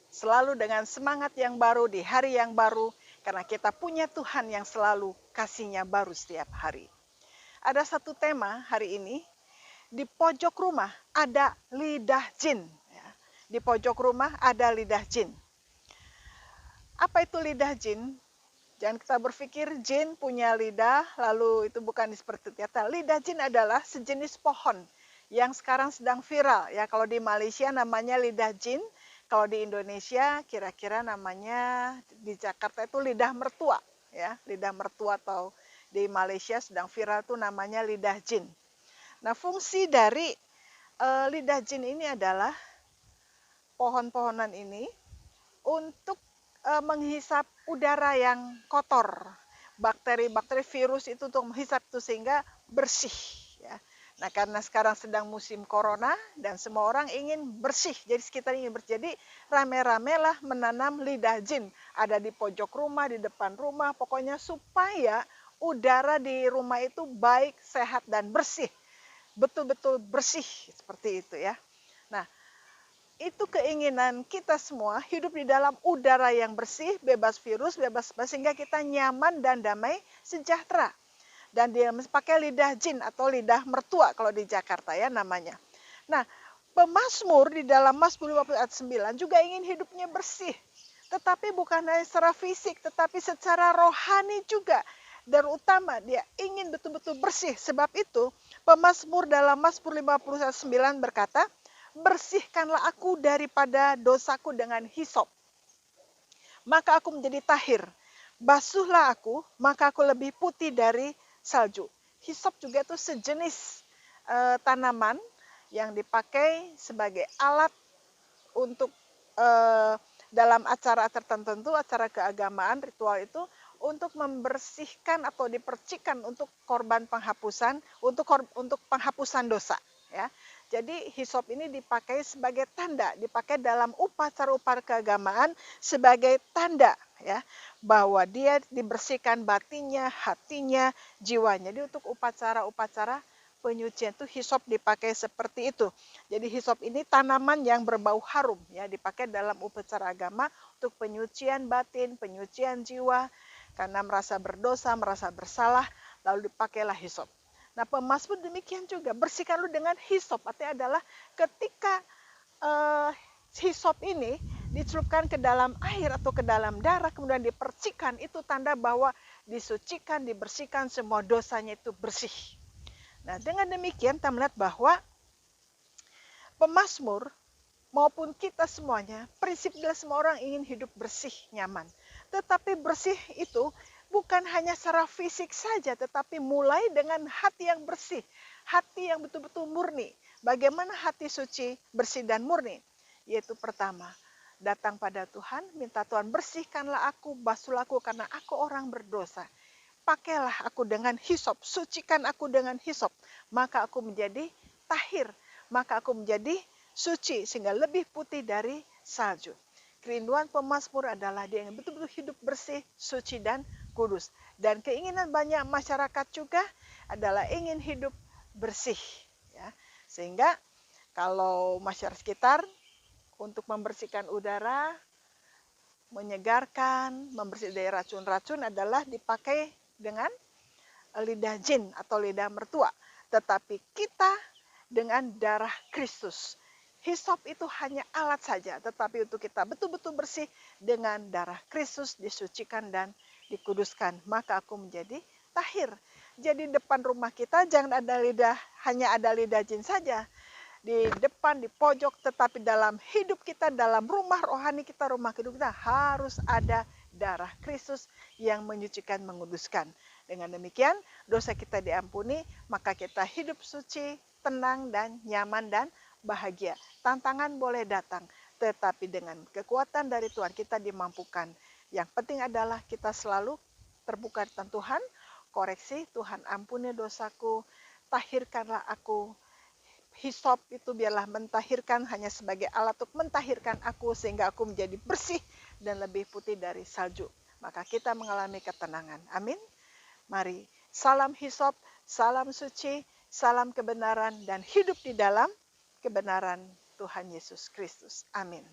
selalu dengan semangat yang baru di hari yang baru, karena kita punya Tuhan yang selalu kasih-Nya baru setiap hari. Ada satu tema hari ini, di pojok rumah ada lidah jin. Ya. Di pojok rumah ada lidah jin. Apa itu lidah jin? Jangan kita berpikir jin punya lidah, lalu itu bukan seperti itu. Lidah jin adalah sejenis pohon yang sekarang sedang viral. Ya, kalau di Malaysia namanya lidah jin, kalau di Indonesia kira-kira namanya di Jakarta itu lidah mertua. Ya, lidah mertua atau di Malaysia sedang viral itu namanya lidah jin. Nah, fungsi dari lidah jin ini adalah pohon-pohonan ini untuk menghisap udara yang kotor, bakteri-bakteri virus itu untuk menghisap itu sehingga bersih. Ya. Nah, karena sekarang sedang musim corona dan semua orang ingin bersih, jadi sekitar ingin bersih. Jadi rame-ramelah menanam lidah jin, ada di pojok rumah, di depan rumah, pokoknya supaya udara di rumah itu baik, sehat dan bersih, betul-betul bersih seperti itu ya. Nah, itu keinginan kita semua hidup di dalam udara yang bersih, bebas virus, bebas sehingga kita nyaman dan damai sejahtera. Dan dia pakai lidah jin atau lidah mertua kalau di Jakarta ya namanya. Nah, pemazmur di dalam Mazmur 50 ayat 9 juga ingin hidupnya bersih. Tetapi bukan hanya secara fisik, tetapi secara rohani juga. Dan utama dia ingin betul-betul bersih. Sebab itu pemazmur dalam Mazmur 50 ayat 9 berkata, bersihkanlah aku daripada dosaku dengan hisop, maka aku menjadi tahir. Basuhlah aku, maka aku lebih putih dari salju. Hisop juga itu sejenis tanaman yang dipakai sebagai alat untuk dalam acara tertentu, acara keagamaan, ritual itu untuk membersihkan atau dipercikan untuk korban penghapusan, untuk penghapusan dosa. Ya, jadi hisop ini dipakai sebagai tanda, dipakai dalam upacara-upacara keagamaan sebagai tanda ya bahwa dia dibersihkan batinnya, hatinya, jiwanya. Jadi untuk upacara-upacara penyucian itu hisop dipakai seperti itu. Jadi hisop ini tanaman yang berbau harum ya, dipakai dalam upacara agama untuk penyucian batin, penyucian jiwa karena merasa berdosa, merasa bersalah, lalu dipakailah hisop. Nah, pemazmur demikian juga, bersihkan lu dengan hisop. Artinya adalah ketika hisop ini dicelupkan ke dalam air atau ke dalam darah, kemudian dipercikan, itu tanda bahwa disucikan, dibersihkan, semua dosanya itu bersih. Nah, dengan demikian kita melihat bahwa pemazmur maupun kita semuanya, prinsip adalah semua orang ingin hidup bersih, nyaman. Tetapi bersih itu bukan hanya secara fisik saja, tetapi mulai dengan hati yang bersih, hati yang betul-betul murni. Bagaimana hati suci, bersih dan murni? Yaitu pertama, datang pada Tuhan, minta Tuhan bersihkanlah aku, basuhlah aku karena aku orang berdosa. Pakailah aku dengan hisop, sucikan aku dengan hisop, maka aku menjadi tahir, maka aku menjadi suci sehingga lebih putih dari salju. Kerinduan pemazmur adalah dia yang betul-betul hidup bersih, suci dan kudus. Dan keinginan banyak masyarakat juga adalah ingin hidup bersih. Ya. Sehingga kalau masyarakat sekitar untuk membersihkan udara, menyegarkan, membersihkan dari racun-racun adalah dipakai dengan lidah jin atau lidah mertua. Tetapi kita dengan darah Kristus. Hisop itu hanya alat saja, tetapi untuk kita betul-betul bersih dengan darah Kristus disucikan dan dikuduskan, maka aku menjadi tahir. Jadi depan rumah kita jangan ada lidah, hanya ada lidah jin saja. Di depan, di pojok, tetapi dalam hidup kita, dalam rumah rohani kita, rumah hidup kita harus ada darah Kristus yang menyucikan, menguduskan. Dengan demikian, dosa kita diampuni, maka kita hidup suci, tenang dan nyaman dan bahagia. Tantangan boleh datang, tetapi dengan kekuatan dari Tuhan kita dimampukan. Yang penting adalah kita selalu terbuka tentang Tuhan, koreksi, Tuhan ampuni dosaku, tahirkanlah aku. Hisop itu biarlah mentahirkan, hanya sebagai alat untuk mentahirkan aku sehingga aku menjadi bersih dan lebih putih dari salju. Maka kita mengalami ketenangan. Amin. Mari, salam hisop, salam suci, salam kebenaran, dan hidup di dalam kebenaran Tuhan Yesus Kristus. Amin.